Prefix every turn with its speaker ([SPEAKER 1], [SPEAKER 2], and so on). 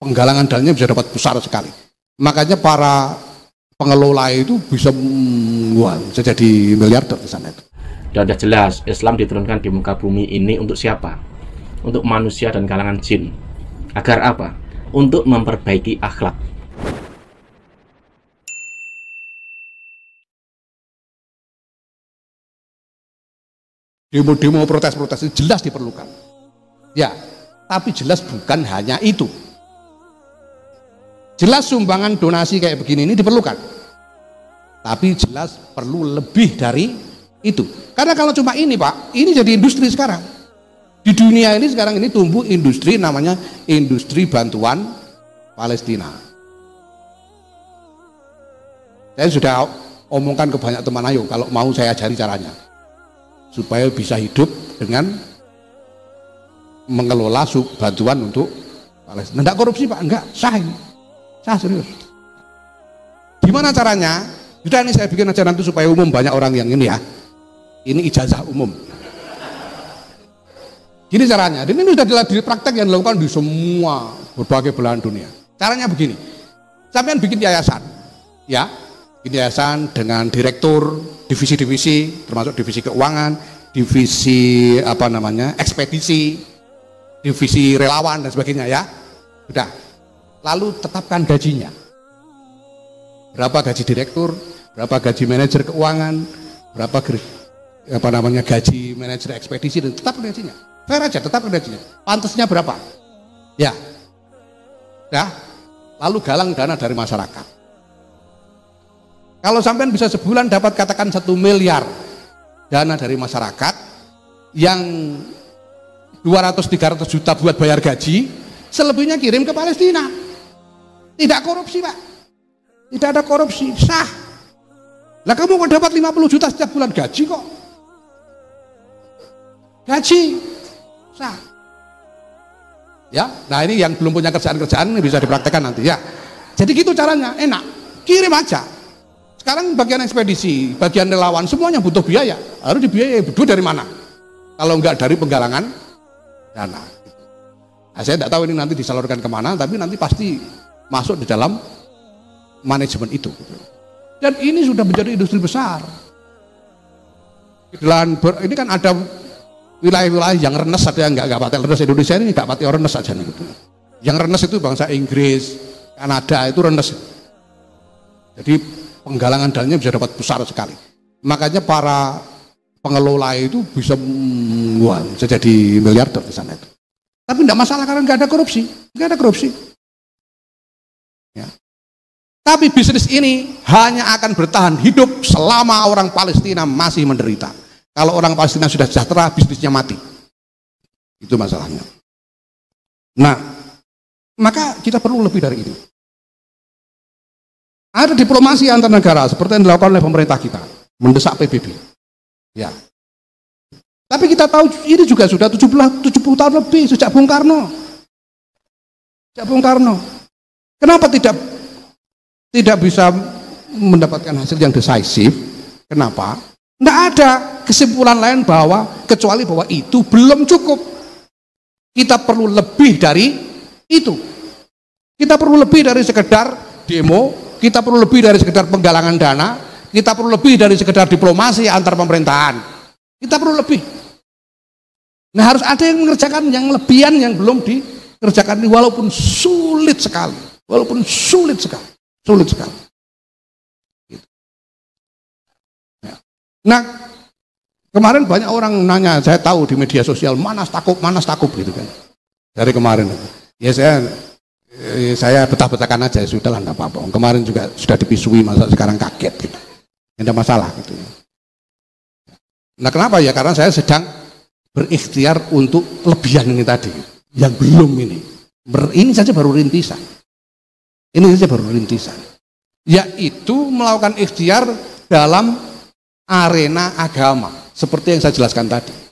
[SPEAKER 1] penggalangan dananya bisa dapat besar sekali. Makanya para pengelola itu bisa jadi miliarder di sana itu.
[SPEAKER 2] Dan sudah jelas Islam diturunkan di muka bumi ini untuk siapa? Untuk manusia dan kalangan jin. Agar apa? Untuk memperbaiki akhlak.
[SPEAKER 1] Demo-demo, protes-protes itu jelas diperlukan. Ya, tapi jelas bukan hanya itu. Jelas sumbangan donasi kayak begini ini diperlukan. Tapi jelas perlu lebih dari itu. Karena kalau cuma ini Pak, ini jadi industri sekarang. Di dunia ini sekarang ini tumbuh industri namanya industri bantuan Palestina. Saya sudah omongkan ke banyak teman, ayo kalau mau saya ajari caranya. Supaya bisa hidup dengan mengelola bantuan untuk Palestina. Tidak korupsi Pak, enggak, sah ini. Sah serius. Gimana caranya? Sudah ini saya bikin aja nanti supaya umum, banyak orang yang ini ya. Ini ijazah umum. Gini caranya, ini sudah di praktek yang dilakukan di semua berbagai belahan dunia. Caranya begini, sampean bikin yayasan, ya, bikin yayasan dengan direktur, divisi-divisi, termasuk divisi keuangan, divisi apa namanya, ekspedisi, divisi relawan dan sebagainya ya. Sudah. Lalu tetapkan gajinya. Berapa gaji direktur, berapa gaji manajer keuangan, berapa apa namanya gaji manajer ekspedisi, dan tetapkan gajinya. Fair aja, tetapkan gajinya. Pantasnya berapa? Ya. Ya. Lalu galang dana dari masyarakat. Kalau sampean bisa sebulan dapat katakan 1 miliar dana dari masyarakat yang 200-300 juta buat bayar gaji, selebihnya kirim ke Palestina. Tidak korupsi Pak, tidak ada korupsi, sah. Lah kamu kok dapat 50 juta setiap bulan gaji kok, gaji sah ya. Nah ini yang belum punya kerjaan-kerjaan ini bisa dipraktekkan nanti ya. Jadi gitu caranya, enak, kirim aja. Sekarang bagian ekspedisi, bagian relawan, semuanya butuh biaya, harus dibiayai. Duit dari mana? Kalau enggak dari penggalangan dana. Nah, saya tidak tahu ini nanti disalurkan kemana, tapi nanti pasti masuk di dalam manajemen itu. Dan ini sudah menjadi industri besar. Ini kan ada wilayah-wilayah yang renes, ada yang nggak pakai renes. Indonesia ini nggak pakai renes aja nih gitu. Yang renes itu bangsa Inggris, Kanada itu renes. Jadi penggalangan dananya bisa dapat besar sekali. Makanya para pengelola itu bisa jadi miliarder di sana itu. Tapi tidak masalah karena nggak ada korupsi, nggak ada korupsi. Ya. Tapi bisnis ini hanya akan bertahan hidup selama orang Palestina masih menderita. Kalau orang Palestina sudah sejahtera, bisnisnya mati. Itu masalahnya. Nah, maka kita perlu lebih dari ini. Ada diplomasi antar negara seperti yang dilakukan oleh pemerintah kita, mendesak PBB. Ya. Tapi kita tahu ini juga sudah 70 tahun lebih sejak Bung Karno. Sejak Bung Karno. Kenapa tidak bisa mendapatkan hasil yang decisif? Kenapa? Tidak ada kesimpulan lain kecuali bahwa itu belum cukup. Kita perlu lebih dari itu. Kita perlu lebih dari sekedar demo, kita perlu lebih dari sekedar penggalangan dana, kita perlu lebih dari sekedar diplomasi antar pemerintahan. Kita perlu lebih. Nah, harus ada yang mengerjakan yang lebihan yang belum dikerjakan ini, walaupun sulit sekali. Walaupun sulit sekali. Sulit sekali. Gitu. Ya. Nah, kemarin banyak orang nanya, saya tahu di media sosial, mana takut gitu kan. Dari kemarin. Ya saya betah-betahkan aja, sudahlah enggak apa-apa. Kemarin juga sudah dipisui, masa sekarang kaget gitu. Tidak ada masalah gitu. Nah, kenapa ya? Karena saya sedang berikhtiar untuk kelebihan ini tadi, yang belum ini. Ini saja baru rintisan. Ini saja baru rintisan. Yaitu melakukan ikhtiar dalam arena agama, seperti yang saya jelaskan tadi.